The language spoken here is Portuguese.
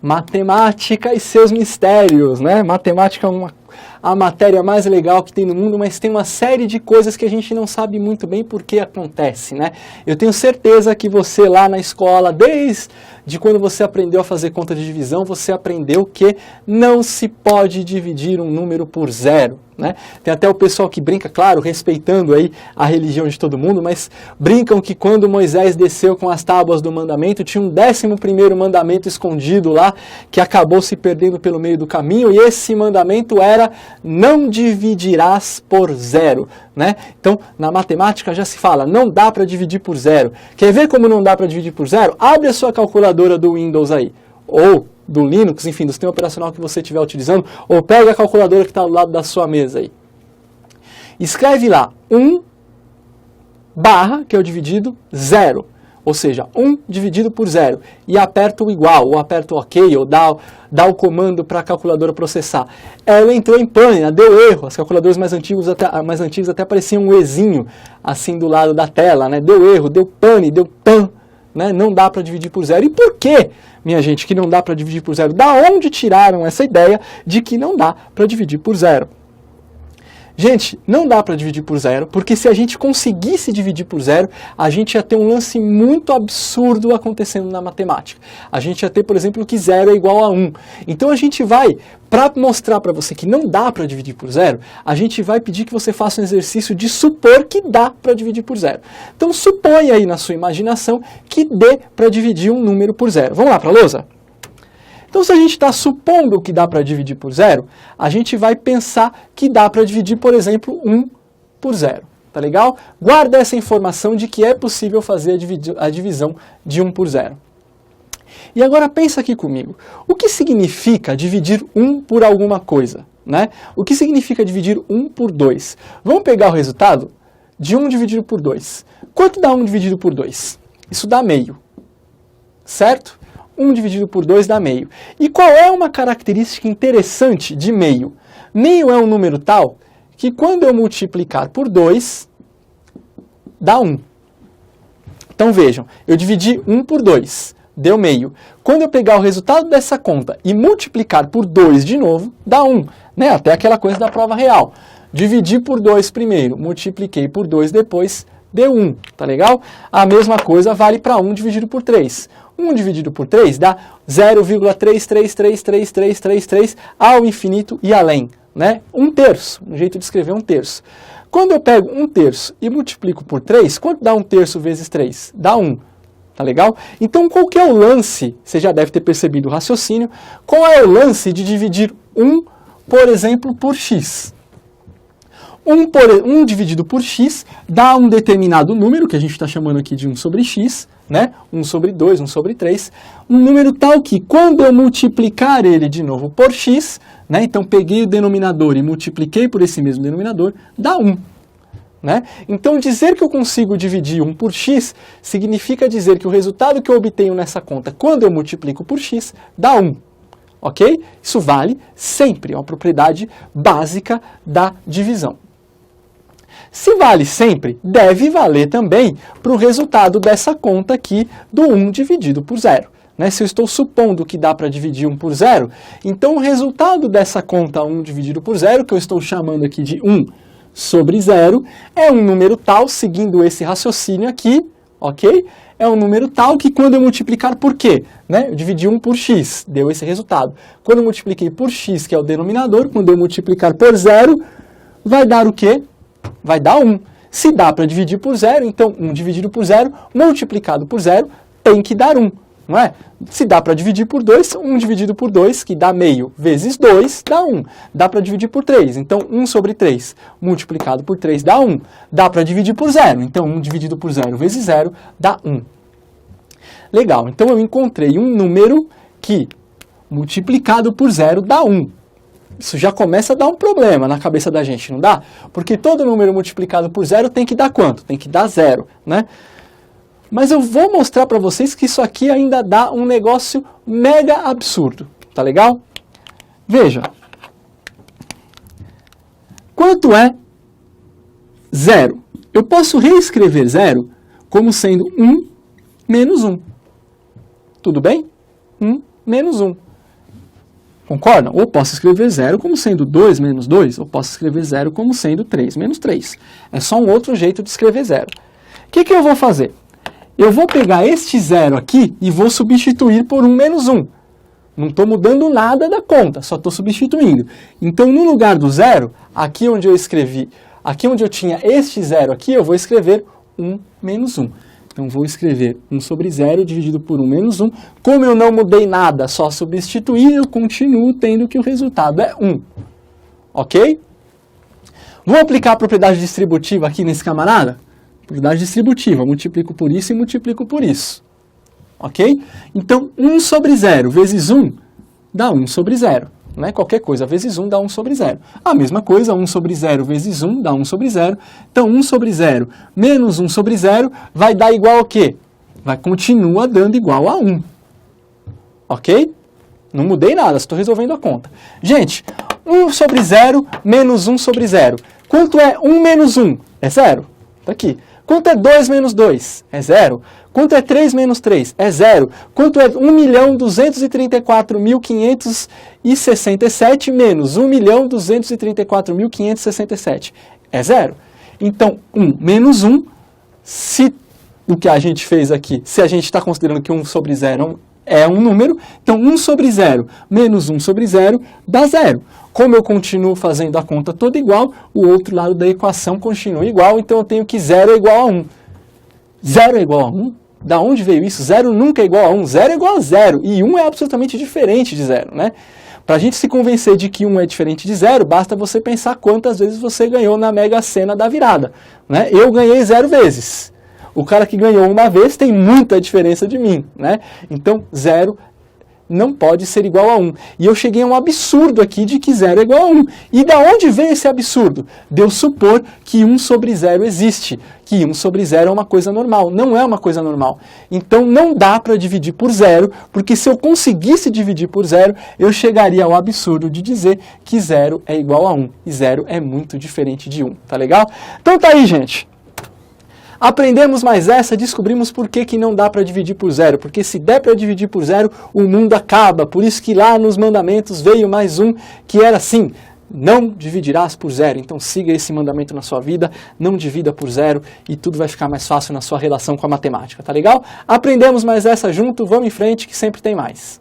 Matemática e seus mistérios, né? Matemática é a matéria mais legal que tem no mundo, mas tem uma série de coisas que a gente não sabe muito bem por que acontece, né? Eu tenho certeza que você lá na escola, desde quando você aprendeu a fazer conta de divisão, você aprendeu que não se pode dividir um número por zero, né? Tem até o pessoal que brinca, claro, respeitando aí a religião de todo mundo, mas brincam que quando Moisés desceu com as tábuas do mandamento, tinha um 11º mandamento escondido lá, que acabou se perdendo pelo meio do caminho, e esse mandamento era: não dividirás por zero, né? Então, na matemática já se fala, não dá para dividir por zero. Quer ver como não dá para dividir por zero? Abre a sua calculadora do Windows aí, ou do Linux, enfim, do sistema operacional que você estiver utilizando, ou pega a calculadora que está do lado da sua mesa aí. Escreve lá 1 barra, que é o dividido, 0. Ou seja, 1 dividido por 0. E aperta o igual, ou aperta o OK, ou dá o comando para a calculadora processar. Ela entrou em pane, deu erro. As calculadoras mais antigas até pareciam um Ezinho, assim do lado da tela, né? Deu erro, deu pane, deu pan. Né? Não dá para dividir por zero. E por que, minha gente, que não dá para dividir por zero? Da onde tiraram essa ideia de que não dá para dividir por zero? Gente, não dá para dividir por zero, porque se a gente conseguisse dividir por zero, a gente ia ter um lance muito absurdo acontecendo na matemática. A gente ia ter, por exemplo, que 0 é igual a 1. Então a gente vai, para mostrar para você que não dá para dividir por zero, a gente vai pedir que você faça um exercício de supor que dá para dividir por zero. Então supõe aí na sua imaginação que dê para dividir um número por zero. Vamos lá para a lousa? Então, se a gente está supondo que dá para dividir por zero, a gente vai pensar que dá para dividir, por exemplo, 1 por 0. Tá legal? Guarda essa informação de que é possível fazer a divisão de 1 por 0. E agora pensa aqui comigo. O que significa dividir 1 por alguma coisa? Né? O que significa dividir 1 por 2? Vamos pegar o resultado de 1 dividido por 2. Quanto dá 1 dividido por 2? Isso dá meio. Certo? 1 dividido por 2 dá meio. E qual é uma característica interessante de meio? Meio é um número tal que quando eu multiplicar por 2, dá 1. Então vejam, eu dividi 1 por 2, deu meio. Quando eu pegar o resultado dessa conta e multiplicar por 2 de novo, dá 1. Né? Até aquela coisa da prova real. Dividi por 2 primeiro, multipliquei por 2 depois, deu 1. Tá legal? A mesma coisa vale para 1 dividido por 3. 1 dividido por 3 dá 0,333333 ao infinito e além, né? 1/3, um jeito de escrever 1/3. Quando eu pego 1/3 e multiplico por 3, quanto dá 1/3 vezes 3? Dá 1, tá legal? Então qual que é o lance, você já deve ter percebido o raciocínio, qual é o lance de dividir 1, por exemplo, por x? 1 dividido por x dá um determinado número, que a gente está chamando aqui de 1 sobre x, né? 1 sobre 2, 1 sobre 3, um número tal que, quando eu multiplicar ele de novo por x, né? Então peguei o denominador e multipliquei por esse mesmo denominador, dá 1. Né? Então dizer que eu consigo dividir 1 por x significa dizer que o resultado que eu obtenho nessa conta, quando eu multiplico por x, dá 1. Ok? Isso vale sempre, é uma propriedade básica da divisão. Se vale sempre, deve valer também para o resultado dessa conta aqui do 1 dividido por 0. Né? Se eu estou supondo que dá para dividir 1 por 0, então o resultado dessa conta 1 dividido por 0, que eu estou chamando aqui de 1 sobre 0, é um número tal, seguindo esse raciocínio aqui, ok? É um número tal que quando eu multiplicar por quê? Né? Eu dividi 1 por x, deu esse resultado. Quando eu multipliquei por x, que é o denominador, quando eu multiplicar por 0, vai dar o quê? Vai dar 1. Se dá para dividir por 0, então 1 dividido por 0, multiplicado por 0, tem que dar 1. Não é? Se dá para dividir por 2, 1 dividido por 2, que dá meio, vezes 2, dá 1. Dá para dividir por 3, então 1 sobre 3, multiplicado por 3, dá 1. Dá para dividir por 0, então 1 dividido por 0 vezes 0, dá 1. Legal, então eu encontrei um número que, multiplicado por 0, dá 1. Isso já começa a dar um problema na cabeça da gente, não dá? Porque todo número multiplicado por 0 tem que dar quanto? Tem que dar 0, né? Mas eu vou mostrar para vocês que isso aqui ainda dá um negócio mega absurdo, tá legal? Veja. Quanto é 0? Eu posso reescrever 0 como sendo 1 menos 1. Tudo bem? 1 menos 1. Concordam? Ou posso escrever 0 como sendo 2 menos 2, ou posso escrever 0 como sendo 3 menos 3. É só um outro jeito de escrever 0. O que eu vou fazer? Eu vou pegar este 0 aqui e vou substituir por 1 menos 1. Não estou mudando nada da conta, só estou substituindo. Então, no lugar do 0, aqui onde eu escrevi, aqui onde eu tinha este 0 aqui, eu vou escrever 1 menos 1. Então, vou escrever 1 sobre 0 dividido por 1 menos 1. Como eu não mudei nada, só substituir, eu continuo tendo que o resultado é 1. Ok? Vou aplicar a propriedade distributiva aqui nesse camarada? Propriedade distributiva, multiplico por isso e multiplico por isso. Ok? Então, 1 sobre 0 vezes 1 dá 1 sobre 0. Né? Qualquer coisa vezes 1 dá 1 sobre 0. A mesma coisa, 1 sobre 0 vezes 1 dá 1 sobre 0. Então, 1 sobre 0 menos 1 sobre 0 vai dar igual ao quê? Continua dando igual a 1. Ok? Não mudei nada, estou resolvendo a conta. Gente, 1 sobre 0 menos 1 sobre 0. Quanto é 1 menos 1? É 0. Está aqui. Quanto é 2 menos 2? É 0. Quanto é 3 menos 3? É 0. Quanto é 1.234.567 menos 1.234.567? É 0. Então, 1 menos 1, se o que a gente fez aqui, se a gente está considerando que 1 sobre 0 é um número, então 1 sobre 0 menos 1 sobre 0 dá 0. Como eu continuo fazendo a conta toda igual, o outro lado da equação continua igual, então eu tenho que 0 é igual a 1. 0 é igual a 1? Da onde veio isso? 0 nunca é igual a 1. 0 é igual a 0. E 1 é absolutamente diferente de 0, né? Para a gente se convencer de que 1 é diferente de 0, basta você pensar quantas vezes você ganhou na Mega Sena da virada. Né? Eu ganhei 0 vezes. O cara que ganhou uma vez tem muita diferença de mim. Né? Então, 0 não pode ser igual a 1. E eu cheguei a um absurdo aqui de que 0 é igual a 1. E da onde veio esse absurdo? De eu supor que 1 sobre 0 existe. Que 1 sobre 0 é uma coisa normal. Não é uma coisa normal. Então não dá para dividir por 0, porque se eu conseguisse dividir por 0, eu chegaria ao absurdo de dizer que 0 é igual a 1. E 0 é muito diferente de 1. Tá legal? Então tá aí, gente. Aprendemos mais essa, descobrimos por que não dá para dividir por 0. Porque se der para dividir por 0, o mundo acaba. Por isso que lá nos mandamentos veio mais um que era assim: não dividirás por 0. Então siga esse mandamento na sua vida, não divida por 0 e tudo vai ficar mais fácil na sua relação com a matemática, tá legal? Aprendemos mais essa junto, vamos em frente que sempre tem mais.